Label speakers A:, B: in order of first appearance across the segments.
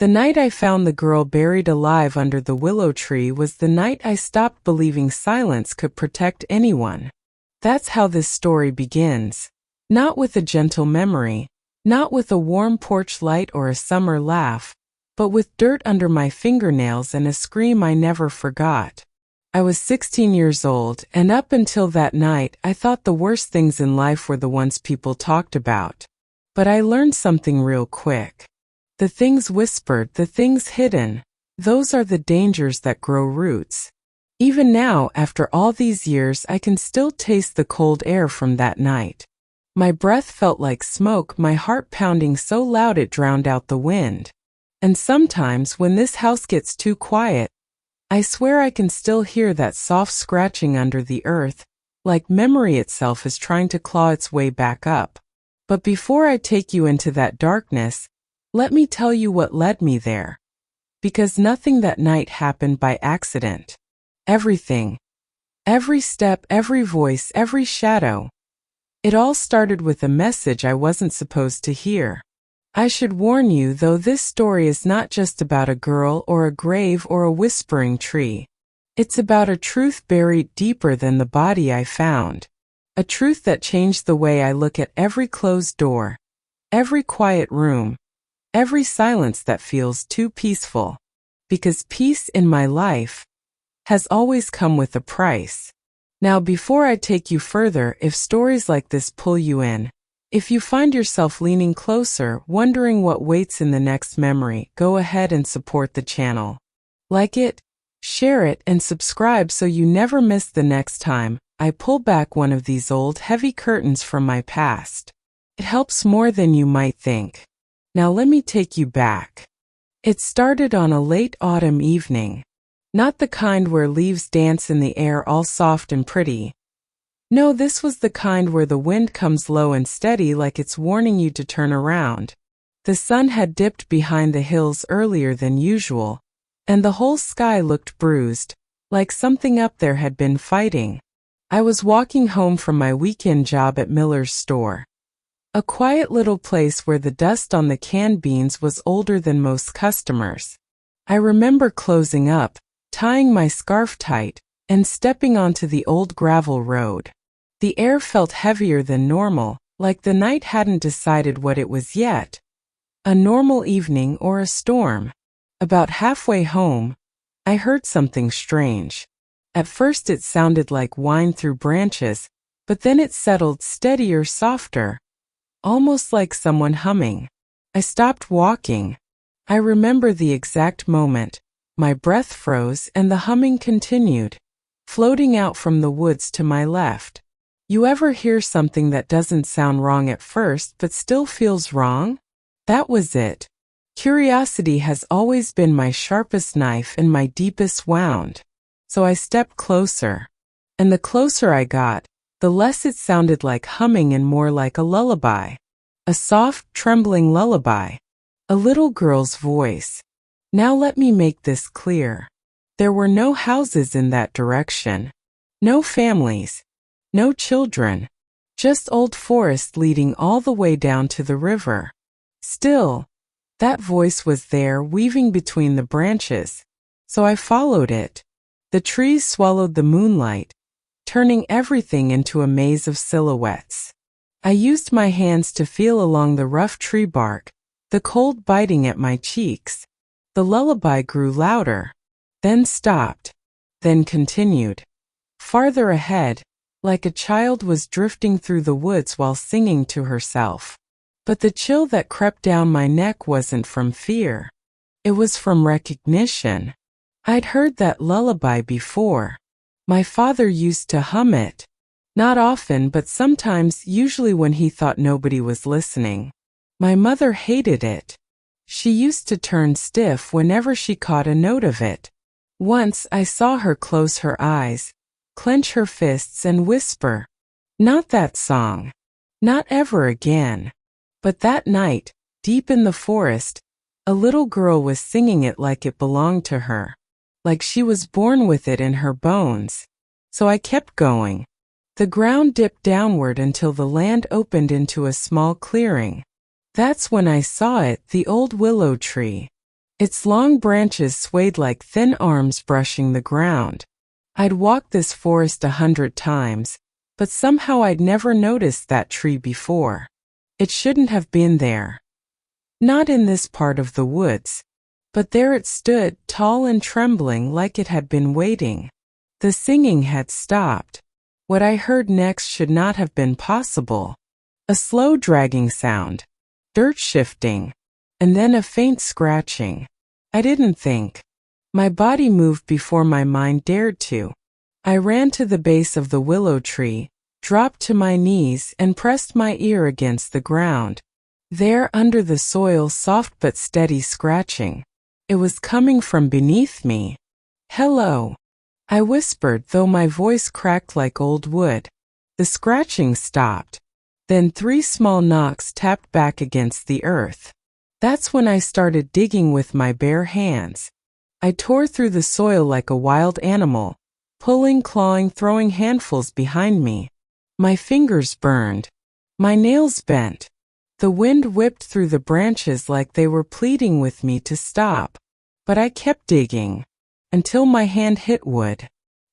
A: The night I found the girl buried alive under the willow tree was the night I stopped believing silence could protect anyone. That's how this story begins. Not with a gentle memory, not with a warm porch light or a summer laugh, but with dirt under my fingernails and a scream I never forgot. I was 16 years old, and up until that night I thought the worst things in life were the ones people talked about. But I learned something real quick. The things whispered, the things hidden, those are the dangers that grow roots. Even now, after all these years, I can still taste the cold air from that night. My breath felt like smoke, my heart pounding so loud it drowned out the wind. And sometimes, when this house gets too quiet, I swear I can still hear that soft scratching under the earth, like memory itself is trying to claw its way back up. But before I take you into that darkness, let me tell you what led me there. Because nothing that night happened by accident. Everything. Every step, every voice, every shadow. It all started with a message I wasn't supposed to hear. I should warn you, though, this story is not just about a girl or a grave or a whispering tree. It's about a truth buried deeper than the body I found. A truth that changed the way I look at every closed door, every quiet room, every silence that feels too peaceful. Because peace in my life has always come with a price. Now, before I take you further, if stories like this pull you in, if you find yourself leaning closer, wondering what waits in the next memory, go ahead and support the channel. Like it, share it, and subscribe so you never miss the next time I pull back one of these old, heavy curtains from my past. It helps more than you might think. Now let me take you back. It started on a late autumn evening. Not the kind where leaves dance in the air all soft and pretty. No, this was the kind where the wind comes low and steady like it's warning you to turn around. The sun had dipped behind the hills earlier than usual, and the whole sky looked bruised, like something up there had been fighting. I was walking home from my weekend job at Miller's store. A quiet little place where the dust on the canned beans was older than most customers. I remember closing up, tying my scarf tight, and stepping onto the old gravel road. The air felt heavier than normal, like the night hadn't decided what it was yet. A normal evening or a storm. About halfway home, I heard something strange. At first it sounded like whine through branches, but then it settled steadier, softer, almost like someone humming. I stopped walking. I remember the exact moment. My breath froze and the humming continued, floating out from the woods to my left. You ever hear something that doesn't sound wrong at first but still feels wrong? That was it. Curiosity has always been my sharpest knife and my deepest wound. So I stepped closer. And the closer I got, the less it sounded like humming and more like a lullaby. A soft, trembling lullaby. A little girl's voice. Now let me make this clear. There were no houses in that direction. No families. No children. Just old forest leading all the way down to the river. Still, that voice was there, weaving between the branches. So I followed it. The trees swallowed the moonlight, turning everything into a maze of silhouettes. I used my hands to feel along the rough tree bark, the cold biting at my cheeks. The lullaby grew louder, then stopped, then continued. Farther ahead, like a child was drifting through the woods while singing to herself. But the chill that crept down my neck wasn't from fear. It was from recognition. I'd heard that lullaby before. My father used to hum it. Not often, but sometimes, usually when he thought nobody was listening. My mother hated it. She used to turn stiff whenever she caught a note of it. Once I saw her close her eyes, clench her fists and whisper, "Not that song. Not ever again." But that night, deep in the forest, a little girl was singing it like it belonged to her. Like she was born with it in her bones. So I kept going. The ground dipped downward until the land opened into a small clearing. That's when I saw it, the old willow tree. Its long branches swayed like thin arms brushing the ground. I'd walked this forest 100 times, but somehow I'd never noticed that tree before. It shouldn't have been there. Not in this part of the woods. But there it stood, tall and trembling like it had been waiting. The singing had stopped. What I heard next should not have been possible. A slow dragging sound, dirt shifting, and then a faint scratching. I didn't think. My body moved before my mind dared to. I ran to the base of the willow tree, dropped to my knees and pressed my ear against the ground. There under the soil, soft but steady scratching. It was coming from beneath me. "Hello," I whispered, though my voice cracked like old wood. The scratching stopped. Then 3 small knocks tapped back against the earth. That's when I started digging with my bare hands. I tore through the soil like a wild animal, pulling, clawing, throwing handfuls behind me. My fingers burned. My nails bent. The wind whipped through the branches like they were pleading with me to stop. But I kept digging, until my hand hit wood.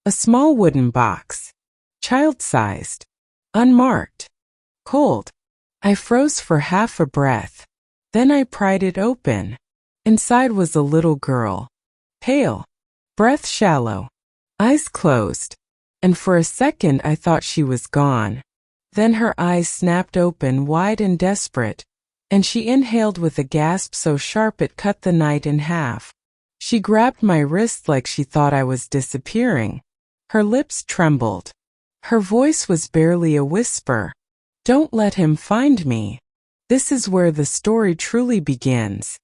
A: A small wooden box. Child-sized. Unmarked. Cold. I froze for half a breath. Then I pried it open. Inside was a little girl. Pale. Breath shallow. Eyes closed. And for a second I thought she was gone. Then her eyes snapped open wide and desperate, and she inhaled with a gasp so sharp it cut the night in half. She grabbed my wrist like she thought I was disappearing. Her lips trembled. Her voice was barely a whisper. "Don't let him find me." This is where the story truly begins.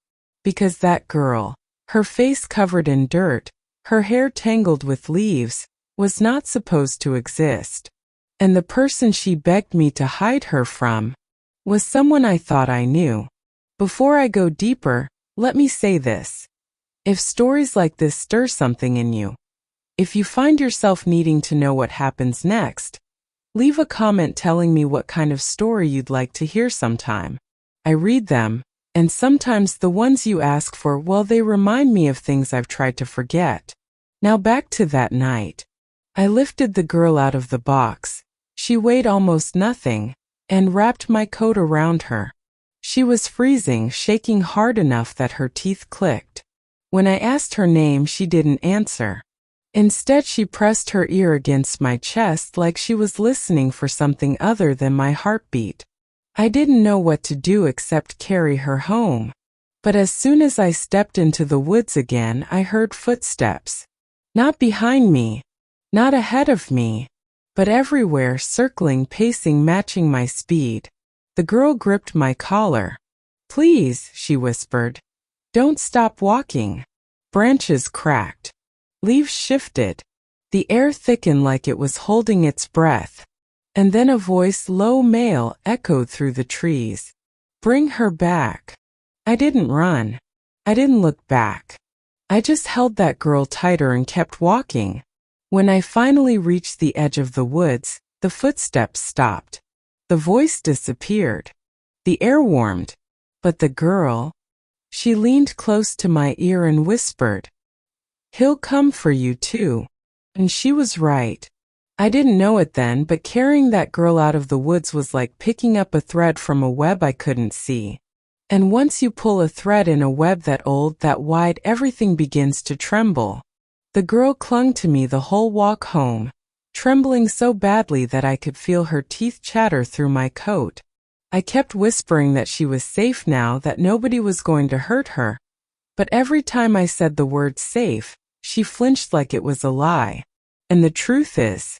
A: Because that girl, her face covered in dirt, her hair tangled with leaves, was not supposed to exist. And the person she begged me to hide her from was someone I thought I knew. Before I go deeper, let me say this. If stories like this stir something in you, if you find yourself needing to know what happens next, leave a comment telling me what kind of story you'd like to hear sometime. I read them, and sometimes the ones you ask for, well, they remind me of things I've tried to forget. Now back to that night. I lifted the girl out of the box. She weighed almost nothing, and wrapped my coat around her. She was freezing, shaking hard enough that her teeth clicked. When I asked her name, she didn't answer. Instead, she pressed her ear against my chest like she was listening for something other than my heartbeat. I didn't know what to do except carry her home. But as soon as I stepped into the woods again, I heard footsteps. Not behind me, not ahead of me, but everywhere, circling, pacing, matching my speed. The girl gripped my collar. "Please," she whispered. "Don't stop walking." Branches cracked. Leaves shifted. The air thickened like it was holding its breath. And then a voice, low male, echoed through the trees. "Bring her back." I didn't run. I didn't look back. I just held that girl tighter and kept walking. When I finally reached the edge of the woods, the footsteps stopped. The voice disappeared. The air warmed. But the girl, she leaned close to my ear and whispered, "He'll come for you too." And she was right. I didn't know it then, but carrying that girl out of the woods was like picking up a thread from a web I couldn't see. And once you pull a thread in a web that old, that wide, everything begins to tremble. The girl clung to me the whole walk home, trembling so badly that I could feel her teeth chatter through my coat. I kept whispering that she was safe now, that nobody was going to hurt her. But every time I said the word safe, she flinched like it was a lie. And the truth is,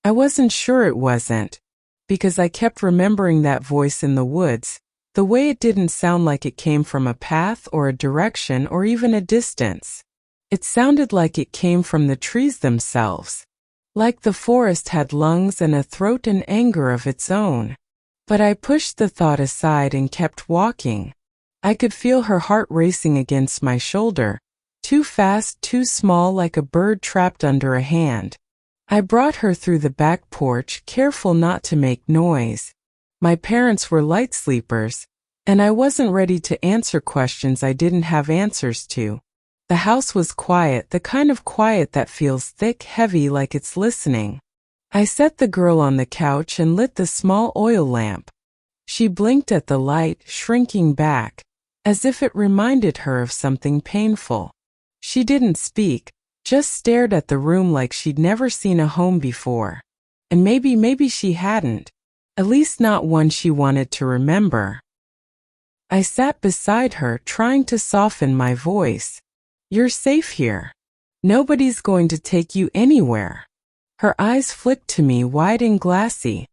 A: I wasn't sure it wasn't, because I kept remembering that voice in the woods, the way it didn't sound like it came from a path or a direction or even a distance. It sounded like it came from the trees themselves. Like the forest had lungs and a throat and anger of its own. But I pushed the thought aside and kept walking. I could feel her heart racing against my shoulder, too fast, too small, like a bird trapped under a hand. I brought her through the back porch, careful not to make noise. My parents were light sleepers, And I wasn't ready to answer questions I didn't have answers to. The house was quiet, the kind of quiet that feels thick, heavy, like it's listening. I set the girl on the couch and lit the small oil lamp. She blinked at the light, shrinking back, as if it reminded her of something painful. She didn't speak, just stared at the room like she'd never seen a home before. And maybe she hadn't. At least not one she wanted to remember. I sat beside her, trying to soften my voice. You're safe here. Nobody's going to take you anywhere. Her eyes flicked to me, wide and glassy.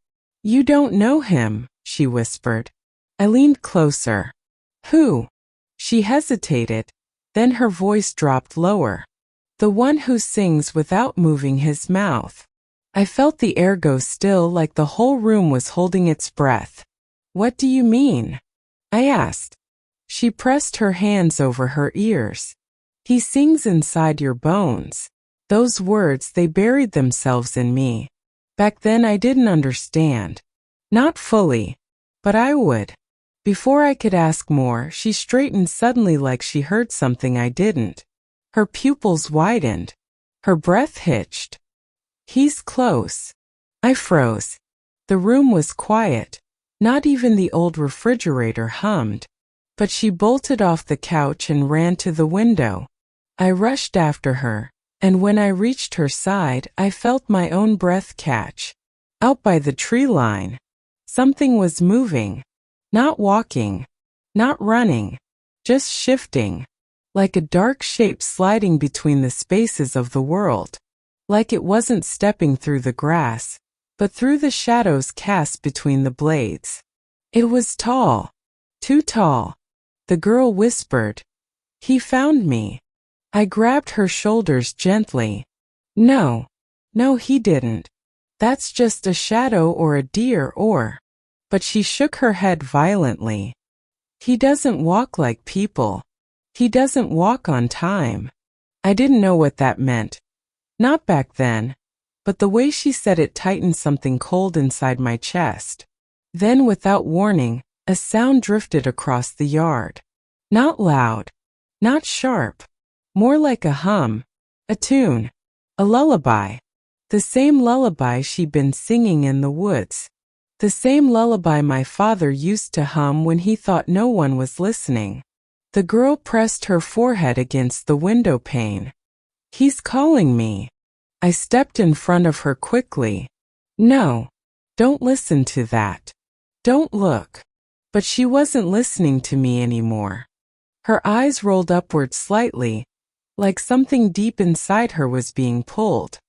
A: You don't know him, she whispered. I leaned closer. Who? She hesitated, then her voice dropped lower. The one who sings without moving his mouth. I felt the air go still, like the whole room was holding its breath. What do you mean? I asked. She pressed her hands over her ears. He sings inside your bones. Those words, they buried themselves in me. Back then I didn't understand. Not fully, but I would. Before I could ask more, she straightened suddenly like she heard something I didn't. Her pupils widened. Her breath hitched. He's close. I froze. The room was quiet. Not even the old refrigerator hummed. But she bolted off the couch and ran to the window. I rushed after her, and when I reached her side, I felt my own breath catch. Out by the tree line, something was moving. Not walking, not running, just shifting, like a dark shape sliding between the spaces of the world. Like it wasn't stepping through the grass, but through the shadows cast between the blades. It was tall, too tall. The girl whispered, "He found me." I grabbed her shoulders gently. No, he didn't. That's just a shadow or a deer or... But she shook her head violently. He doesn't walk like people. He doesn't walk on time. I didn't know what that meant. Not back then. But the way she said it tightened something cold inside my chest. Then, without warning, a sound drifted across the yard. Not loud. Not sharp. More like a hum. A tune. A lullaby. The same lullaby she'd been singing in the woods. The same lullaby my father used to hum when he thought no one was listening. The girl pressed her forehead against the window pane. He's calling me. I stepped in front of her quickly. No, don't listen to that. Don't look. But she wasn't listening to me anymore. Her eyes rolled upward slightly, like something deep inside her was being pulled.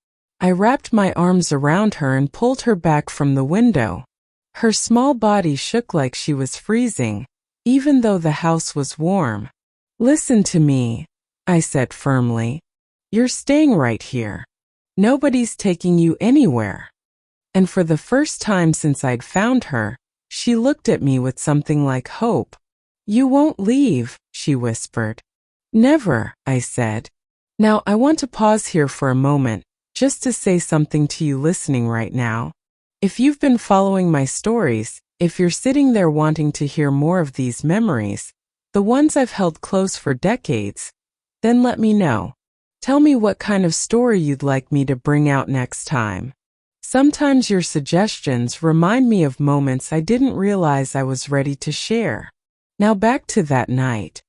A: I wrapped my arms around her and pulled her back from the window. Her small body shook like she was freezing, even though the house was warm. Listen to me, I said firmly. You're staying right here. Nobody's taking you anywhere. And for the first time since I'd found her, she looked at me with something like hope. You won't leave, she whispered. Never, I said. Now I want to pause here for a moment, just to say something to you listening right now. If you've been following my stories, if you're sitting there wanting to hear more of these memories, the ones I've held close for decades, then let me know. Tell me what kind of story you'd like me to bring out next time. Sometimes your suggestions remind me of moments I didn't realize I was ready to share. Now back to that night.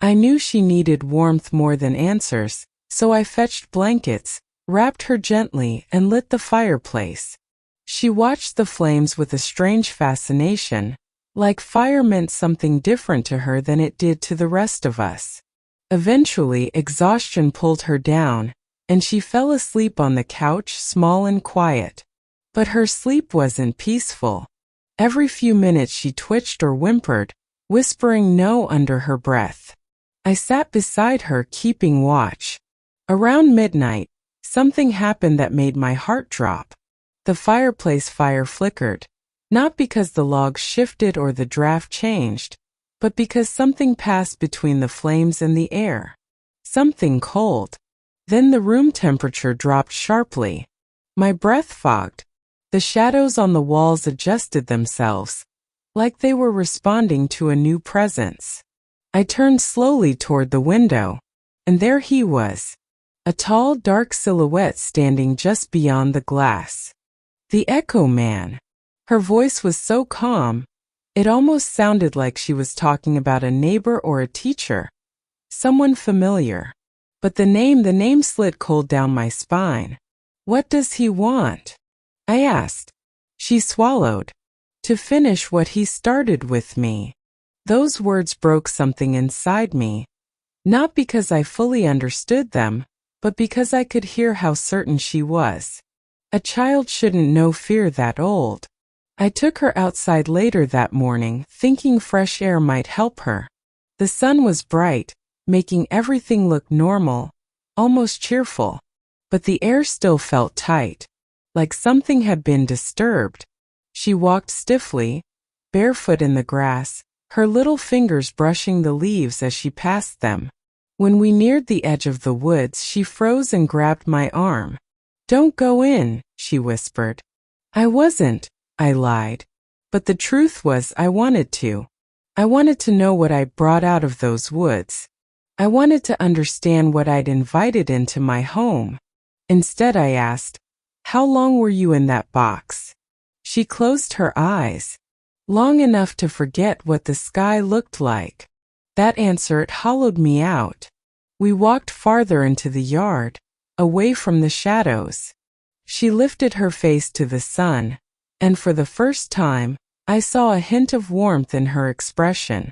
A: I knew she needed warmth more than answers, so I fetched blankets, wrapped her gently, and lit the fireplace. She watched the flames with a strange fascination, like fire meant something different to her than it did to the rest of us. Eventually, exhaustion pulled her down, and she fell asleep on the couch, small and quiet. But her sleep wasn't peaceful. Every few minutes she twitched or whimpered, whispering no under her breath. I sat beside her, keeping watch. Around midnight, something happened that made my heart drop. The fireplace fire flickered, not because the logs shifted or the draft changed, but because something passed between the flames and the air. Something cold. Then the room temperature dropped sharply. My breath fogged. The shadows on the walls adjusted themselves, like they were responding to a new presence. I turned slowly toward the window, and there he was, a tall, dark silhouette standing just beyond the glass. The Echo Man. Her voice was so calm, it almost sounded like she was talking about a neighbor or a teacher, someone familiar. But the name slid cold down my spine. What does he want? I asked. She swallowed. To finish what he started with me. Those words broke something inside me, not because I fully understood them, but because I could hear how certain she was. A child shouldn't know fear that old. I took her outside later that morning, thinking fresh air might help her. The sun was bright, making everything look normal, almost cheerful. But the air still felt tight, like something had been disturbed. She walked stiffly, barefoot in the grass, her little fingers brushing the leaves as she passed them. When we neared the edge of the woods, she froze and grabbed my arm. "Don't go in," she whispered. I wasn't, I lied. But the truth was I wanted to. I wanted to know what I brought out of those woods. I wanted to understand what I'd invited into my home. Instead, I asked, "How long were you in that box?" She closed her eyes. Long enough to forget what the sky looked like. That answer, it hollowed me out. We walked farther into the yard, away from the shadows. She lifted her face to the sun, and for the first time, I saw a hint of warmth in her expression.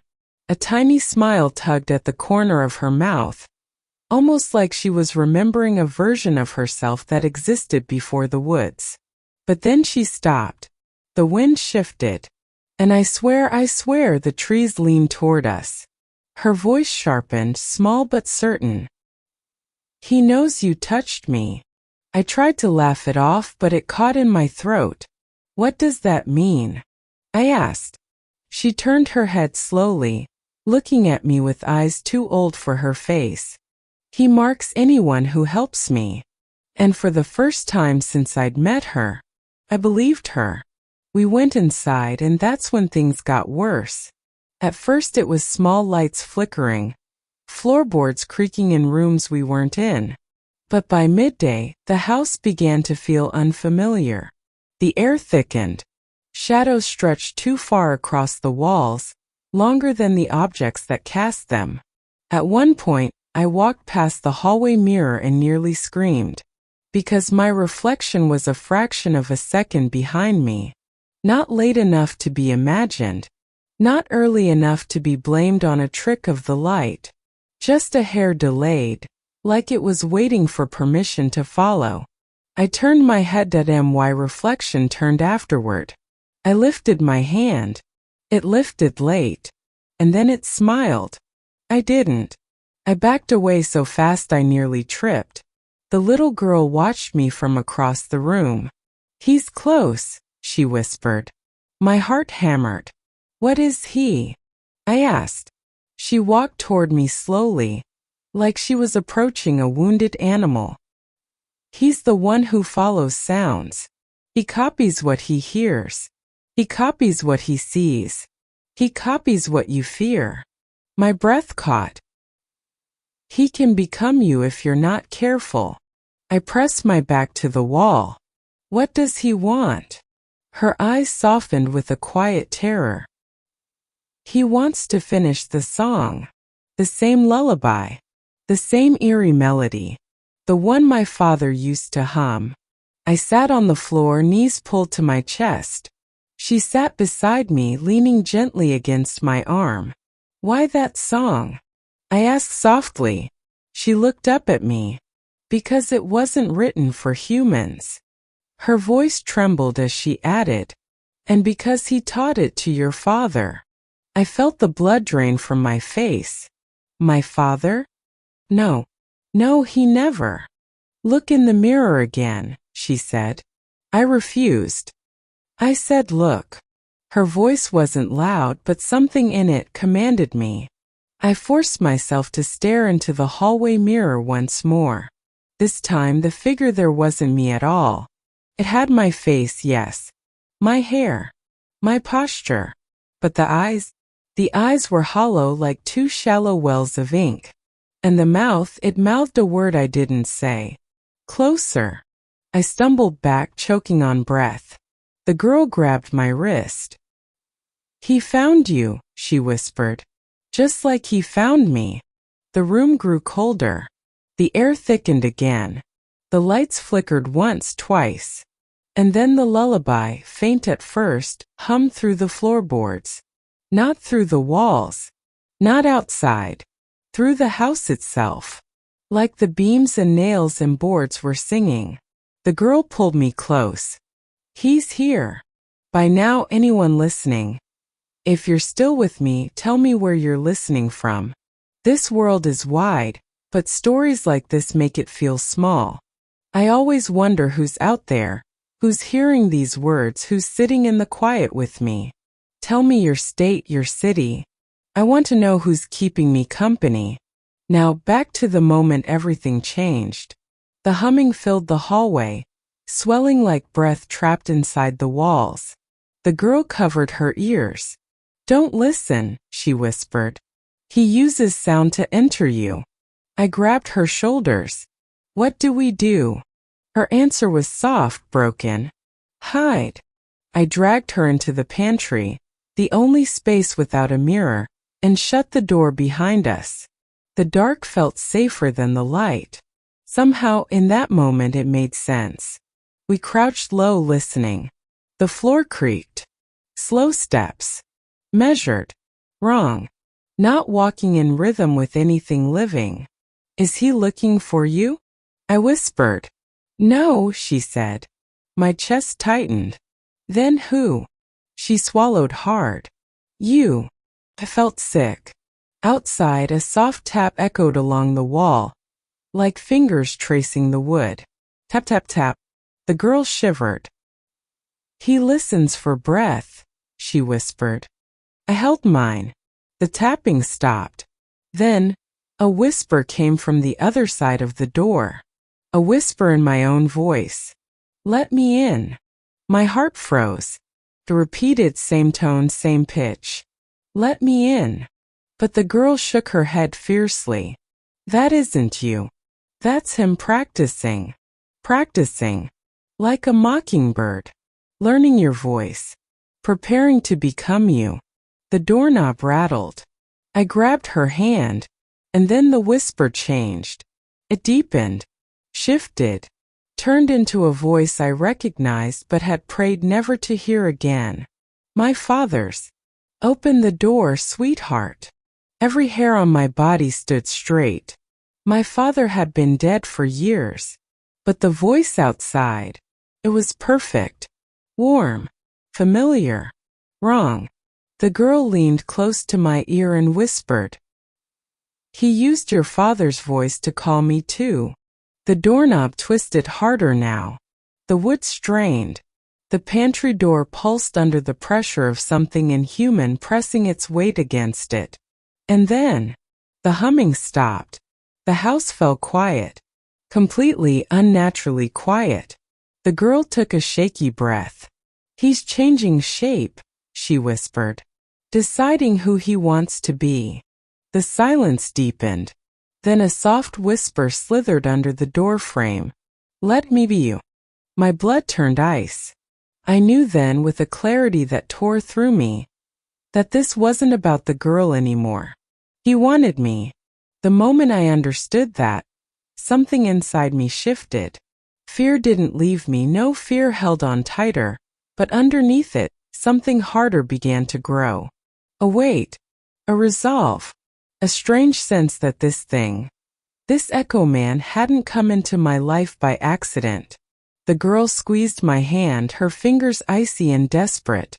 A: A tiny smile tugged at the corner of her mouth, almost like she was remembering a version of herself that existed before the woods. But then she stopped. The wind shifted, and I swear, the trees leaned toward us. Her voice sharpened, small but certain. "He knows you touched me." I tried to laugh it off, but it caught in my throat. "What does that mean?" I asked. She turned her head slowly, looking at me with eyes too old for her face. "He marks anyone who helps me." And for the first time since I'd met her, I believed her. We went inside, and that's when things got worse. At first it was small lights flickering, floorboards creaking in rooms we weren't in. But by midday, the house began to feel unfamiliar. The air thickened. Shadows stretched too far across the walls, longer than the objects that cast them. At one point, I walked past the hallway mirror and nearly screamed, because my reflection was a fraction of a second behind me. Not late enough to be imagined. Not early enough to be blamed on a trick of the light. Just a hair delayed, like it was waiting for permission to follow. I turned my head at my reflection turned afterward. I lifted my hand. It lifted late. And then it smiled. I didn't. I backed away so fast I nearly tripped. The little girl watched me from across the room. "He's close," she whispered. My heart hammered. "What is he?" I asked. She walked toward me slowly, like she was approaching a wounded animal. "He's the one who follows sounds. He copies what he hears. He copies what he sees. He copies what you fear." My breath caught. "He can become you if you're not careful." I pressed my back to the wall. "What does he want?" Her eyes softened with a quiet terror. "He wants to finish the song. The same lullaby. The same eerie melody. The one my father used to hum." I sat on the floor, knees pulled to my chest. She sat beside me, leaning gently against my arm. "Why that song?" I asked softly. She looked up at me. "Because it wasn't written for humans." Her voice trembled as she added, "And because he taught it to your father." I felt the blood drain from my face. My father? No. No, he never. "Look in the mirror again," she said. I refused. I said, "Look." Her voice wasn't loud, but something in it commanded me. I forced myself to stare into the hallway mirror once more. This time the figure there wasn't me at all. It had my face, yes. My hair. My posture. But the eyes were hollow like two shallow wells of ink. And the mouth, it mouthed a word I didn't say. Closer. I stumbled back, choking on breath. The girl grabbed my wrist. He found you, she whispered. Just like he found me. The room grew colder. The air thickened again. The lights flickered once, twice. And then the lullaby, faint at first, hummed through the floorboards. Not through the walls. Not outside. Through the house itself. Like the beams and nails and boards were singing. The girl pulled me close. He's here. By now, anyone listening. If you're still with me, tell me where you're listening from. This world is wide, but stories like this make it feel small. I always wonder who's out there, who's hearing these words, who's sitting in the quiet with me. Tell me your state, your city. I want to know who's keeping me company. Now back to the moment everything changed. The humming filled the hallway, swelling like breath trapped inside the walls. The girl covered her ears. Don't listen, she whispered. He uses sound to enter you. I grabbed her shoulders. What do we do? Her answer was soft, broken. Hide. I dragged her into the pantry, the only space without a mirror, and shut the door behind us. The dark felt safer than the light. Somehow, in that moment, it made sense. We crouched low, listening. The floor creaked. Slow steps. Measured. Wrong. Not walking in rhythm with anything living. Is he looking for you? I whispered. No, she said. My chest tightened. Then who? She swallowed hard. You. I felt sick. Outside, a soft tap echoed along the wall, like fingers tracing the wood. Tap, tap, tap. The girl shivered. He listens for breath, she whispered. I held mine. The tapping stopped. Then, a whisper came from the other side of the door. A whisper in my own voice. Let me in. My heart froze. The repeated same tone, same pitch. Let me in. But the girl shook her head fiercely. That isn't you. That's him practicing. Practicing. Like a mockingbird. Learning your voice. Preparing to become you. The doorknob rattled. I grabbed her hand, and then the whisper changed. It deepened, shifted, turned into a voice I recognized but had prayed never to hear again. My father's. Open the door, sweetheart. Every hair on my body stood straight. My father had been dead for years. But the voice outside, it was perfect. Warm. Familiar. Wrong. The girl leaned close to my ear and whispered. He used your father's voice to call me too. The doorknob twisted harder now. The wood strained. The pantry door pulsed under the pressure of something inhuman pressing its weight against it. And then, the humming stopped. The house fell quiet. Completely unnaturally quiet. The girl took a shaky breath. He's changing shape, she whispered. Deciding who he wants to be. The silence deepened. Then a soft whisper slithered under the door frame. Let me be you. My blood turned ice. I knew then with a clarity that tore through me that this wasn't about the girl anymore. He wanted me. The moment I understood that, something inside me shifted. Fear didn't leave me, no fear held on tighter, but underneath it, something harder began to grow. A weight, a resolve, a strange sense that this Echo Man hadn't come into my life by accident. The girl squeezed my hand, her fingers icy and desperate.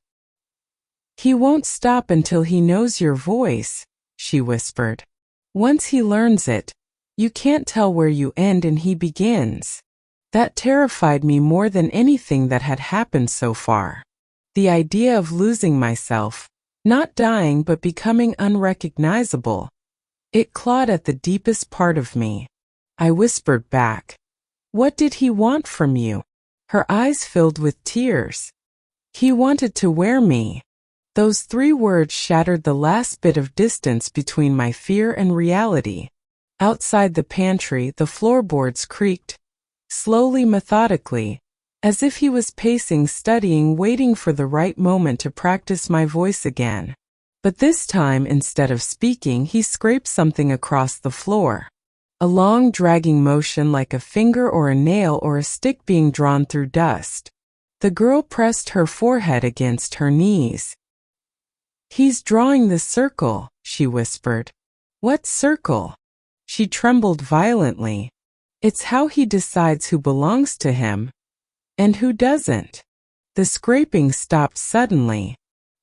A: He won't stop until he knows your voice, she whispered. Once he learns it, you can't tell where you end and he begins. That terrified me more than anything that had happened so far. The idea of losing myself, not dying but becoming unrecognizable. It clawed at the deepest part of me. I whispered back. What did he want from you? Her eyes filled with tears. He wanted to wear me. Those 3 words shattered the last bit of distance between my fear and reality. Outside the pantry, the floorboards creaked, slowly, methodically, as if he was pacing, studying, waiting for the right moment to practice my voice again. But this time, instead of speaking, he scraped something across the floor. A long, dragging motion like a finger or a nail or a stick being drawn through dust. The girl pressed her forehead against her knees. "He's drawing the circle," she whispered. "What circle?" She trembled violently. "It's how he decides who belongs to him and who doesn't." The scraping stopped suddenly.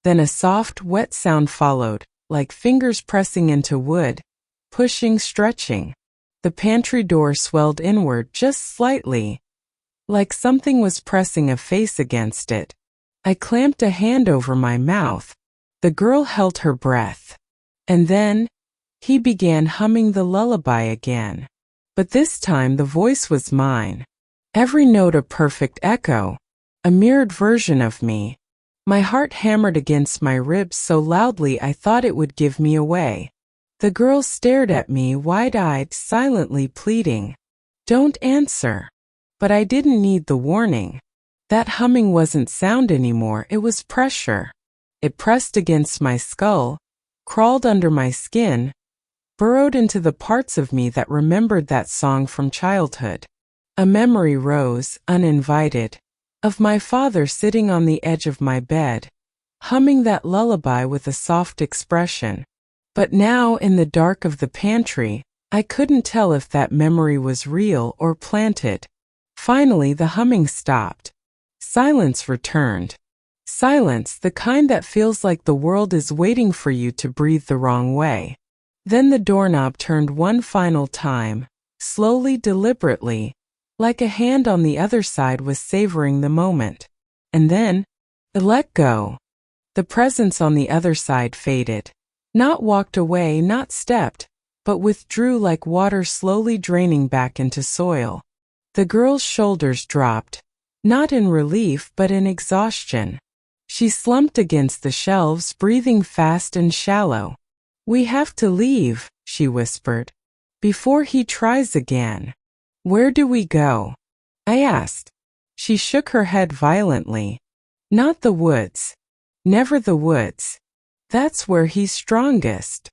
A: Then a soft, wet sound followed, like fingers pressing into wood, pushing, stretching. The pantry door swelled inward just slightly, like something was pressing a face against it. I clamped a hand over my mouth. The girl held her breath. And then, he began humming the lullaby again. But this time the voice was mine. Every note a perfect echo, a mirrored version of me. My heart hammered against my ribs so loudly I thought it would give me away. The girl stared at me, wide-eyed, silently pleading. "Don't answer." But I didn't need the warning. That humming wasn't sound anymore, it was pressure. It pressed against my skull, crawled under my skin, burrowed into the parts of me that remembered that song from childhood. A memory rose, uninvited, of my father sitting on the edge of my bed, humming that lullaby with a soft expression. But now, in the dark of the pantry, I couldn't tell if that memory was real or planted. Finally, the humming stopped. Silence returned. Silence, the kind that feels like the world is waiting for you to breathe the wrong way. Then the doorknob turned one final time, slowly, deliberately, like a hand on the other side was savoring the moment. And then, it let go. The presence on the other side faded. Not walked away, not stepped, but withdrew like water slowly draining back into soil. The girl's shoulders dropped, not in relief but in exhaustion. She slumped against the shelves, breathing fast and shallow. "We have to leave," she whispered, "before he tries again." "Where do we go?" I asked. She shook her head violently. "Not the woods. Never the woods. That's where he's strongest."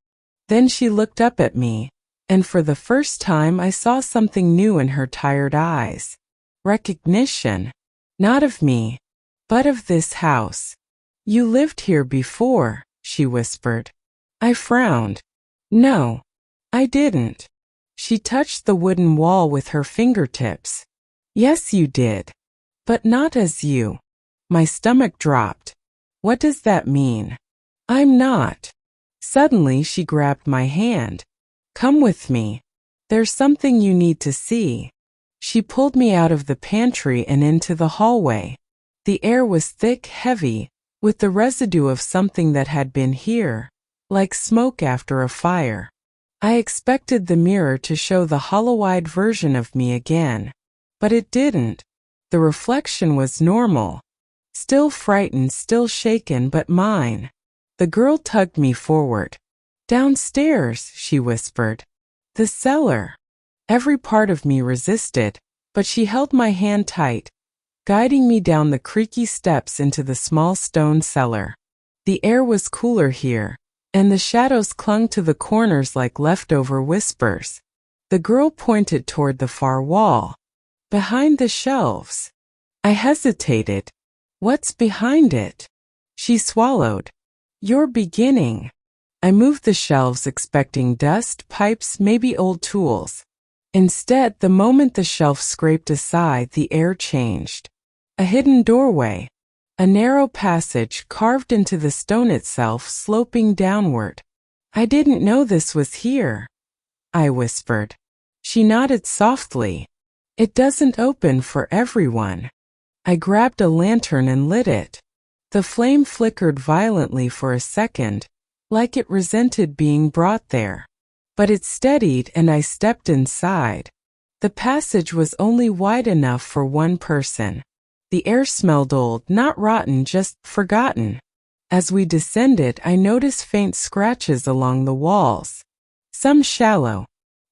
A: Then she looked up at me, and for the first time I saw something new in her tired eyes. Recognition. Not of me, but of this house. "You lived here before," she whispered. I frowned. "No, I didn't." She touched the wooden wall with her fingertips. "Yes, you did. But not as you." My stomach dropped. "What does that mean?" "I'm not." Suddenly she grabbed my hand. "Come with me. There's something you need to see." She pulled me out of the pantry and into the hallway. The air was thick, heavy, with the residue of something that had been here, like smoke after a fire. I expected the mirror to show the hollow-eyed version of me again. But it didn't. The reflection was normal. Still frightened, still shaken, but mine. The girl tugged me forward. "Downstairs," she whispered. "The cellar." Every part of me resisted, but she held my hand tight, guiding me down the creaky steps into the small stone cellar. The air was cooler here, and the shadows clung to the corners like leftover whispers. The girl pointed toward the far wall. "Behind the shelves." I hesitated. "What's behind it?" She swallowed. "You're beginning." I moved the shelves expecting dust, pipes, maybe old tools. Instead, the moment the shelf scraped aside, the air changed. A hidden doorway. A narrow passage carved into the stone itself, sloping downward. "I didn't know this was here," I whispered. She nodded softly. "It doesn't open for everyone." I grabbed a lantern and lit it. The flame flickered violently for a second, like it resented being brought there. But it steadied and I stepped inside. The passage was only wide enough for one person. The air smelled old, not rotten, just forgotten. As we descended, I noticed faint scratches along the walls. Some shallow,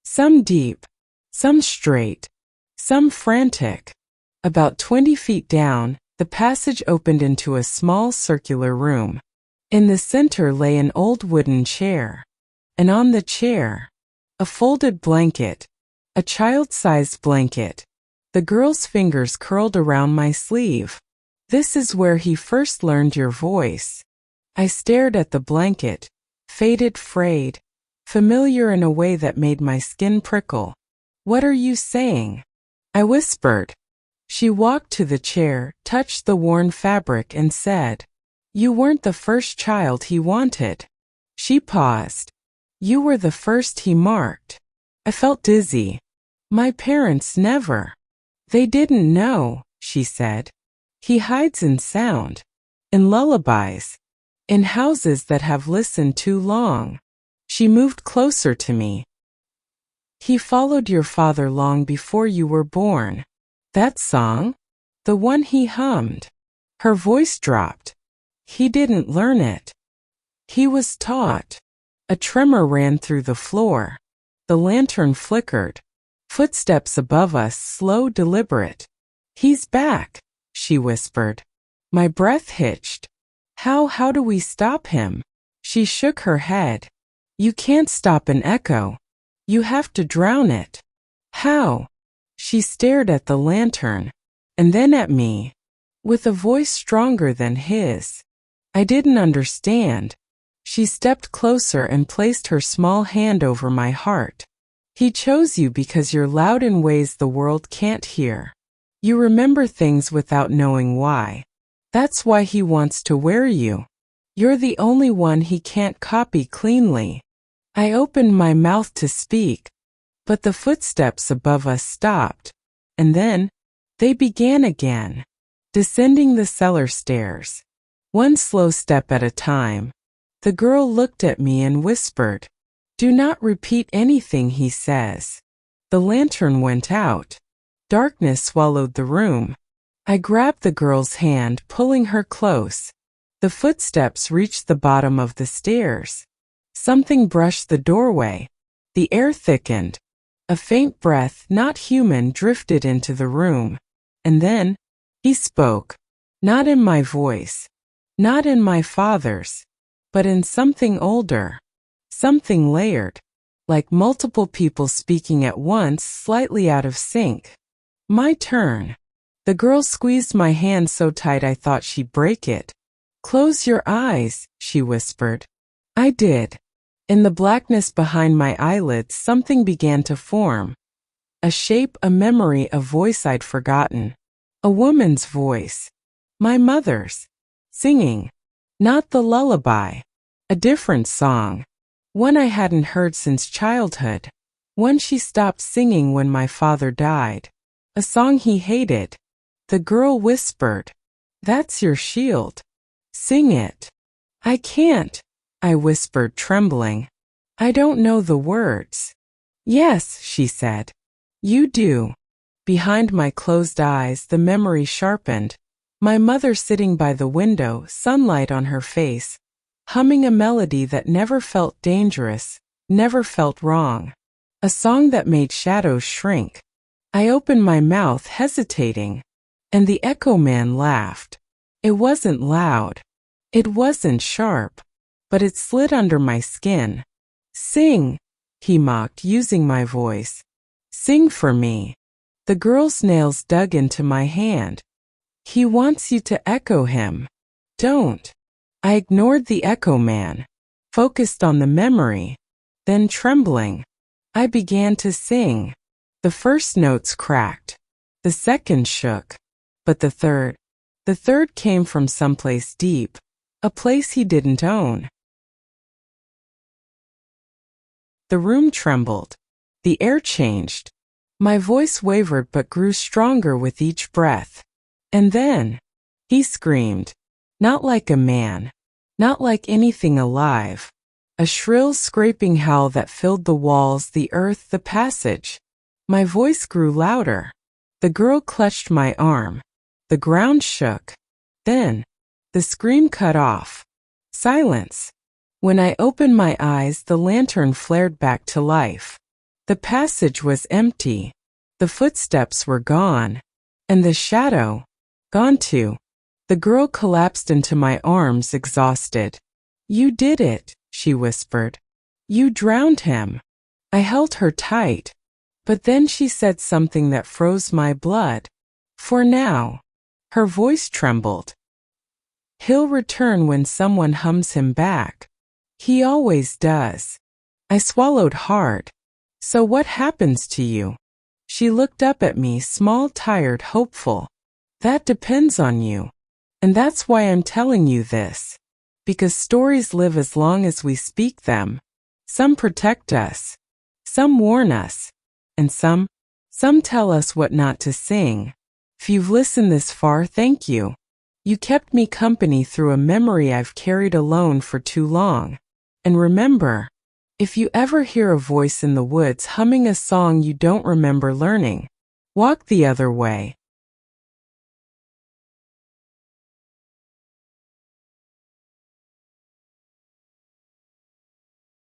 A: some deep, some straight, some frantic. About 20 feet down, the passage opened into a small circular room. In the center lay an old wooden chair, and on the chair, a folded blanket, a child-sized blanket. The girl's fingers curled around my sleeve. "This is where he first learned your voice." I stared at the blanket, faded, frayed, familiar in a way that made my skin prickle. "What are you saying?" I whispered. She walked to the chair, touched the worn fabric, and said, "You weren't the first child he wanted." She paused. "You were the first he marked." I felt dizzy. "My parents never." "They didn't know," she said. "He hides in sound, in lullabies, in houses that have listened too long." She moved closer to me. "He followed your father long before you were born." "That song? The one he hummed?" Her voice dropped. "He didn't learn it. He was taught." A tremor ran through the floor. The lantern flickered. Footsteps above us, slow, deliberate. "He's back," she whispered. My breath hitched. How do we stop him?" She shook her head. "You can't stop an echo. You have to drown it." "How?" She stared at the lantern, and then at me, with a voice stronger than his. I didn't understand. She stepped closer and placed her small hand over my heart. "He chose you because you're loud in ways the world can't hear. You remember things without knowing why. That's why he wants to wear you. You're the only one he can't copy cleanly." I opened my mouth to speak, but the footsteps above us stopped, and then they began again, descending the cellar stairs, one slow step at a time. The girl looked at me and whispered, "Do not repeat anything he says." The lantern went out. Darkness swallowed the room. I grabbed the girl's hand, pulling her close. The footsteps reached the bottom of the stairs. Something brushed the doorway. The air thickened. A faint breath, not human, drifted into the room. And then he spoke. Not in my voice, not in my father's, but in something older, something layered, like multiple people speaking at once, slightly out of sync. "My turn." The girl squeezed my hand so tight I thought she'd break it. "Close your eyes," she whispered. I did. In the blackness behind my eyelids, something began to form. A shape, a memory, a voice I'd forgotten. A woman's voice. My mother's. Singing. Not the lullaby. A different song. One I hadn't heard since childhood. One she stopped singing when my father died. A song he hated. The girl whispered, "That's your shield. Sing it." "I can't," I whispered, trembling. "I don't know the words." "Yes," she said. "You do." Behind my closed eyes, the memory sharpened. My mother sitting by the window, sunlight on her face, humming a melody that never felt dangerous, never felt wrong. A song that made shadows shrink. I opened my mouth, hesitating, and the echo man laughed. It wasn't loud. It wasn't sharp, but it slid under my skin. "Sing," he mocked, using my voice. "Sing for me." The girl's nails dug into my hand. "He wants you to echo him. Don't." I ignored the echo man, focused on the memory. Then, trembling, I began to sing. The first notes cracked. The second shook. But the third came from someplace deep, a place he didn't own. The room trembled. The air changed. My voice wavered but grew stronger with each breath. And then he screamed, not like a man, not like anything alive. A shrill, scraping howl that filled the walls, the earth, the passage. My voice grew louder. The girl clutched my arm. The ground shook. Then the scream cut off. Silence. When I opened my eyes, the lantern flared back to life. The passage was empty. The footsteps were gone. And the shadow, gone too. The girl collapsed into my arms, exhausted. "You did it," she whispered. "You drowned him." I held her tight. But then she said something that froze my blood. "For now." Her voice trembled. "He'll return when someone hums him back. He always does." I swallowed hard. "So what happens to you?" She looked up at me, small, tired, hopeful. "That depends on you. And that's why I'm telling you this. Because stories live as long as we speak them. Some protect us. Some warn us. And some tell us what not to sing. If you've listened this far, thank you. You kept me company through a memory I've carried alone for too long. And remember, if you ever hear a voice in the woods humming a song you don't remember learning, walk the other way.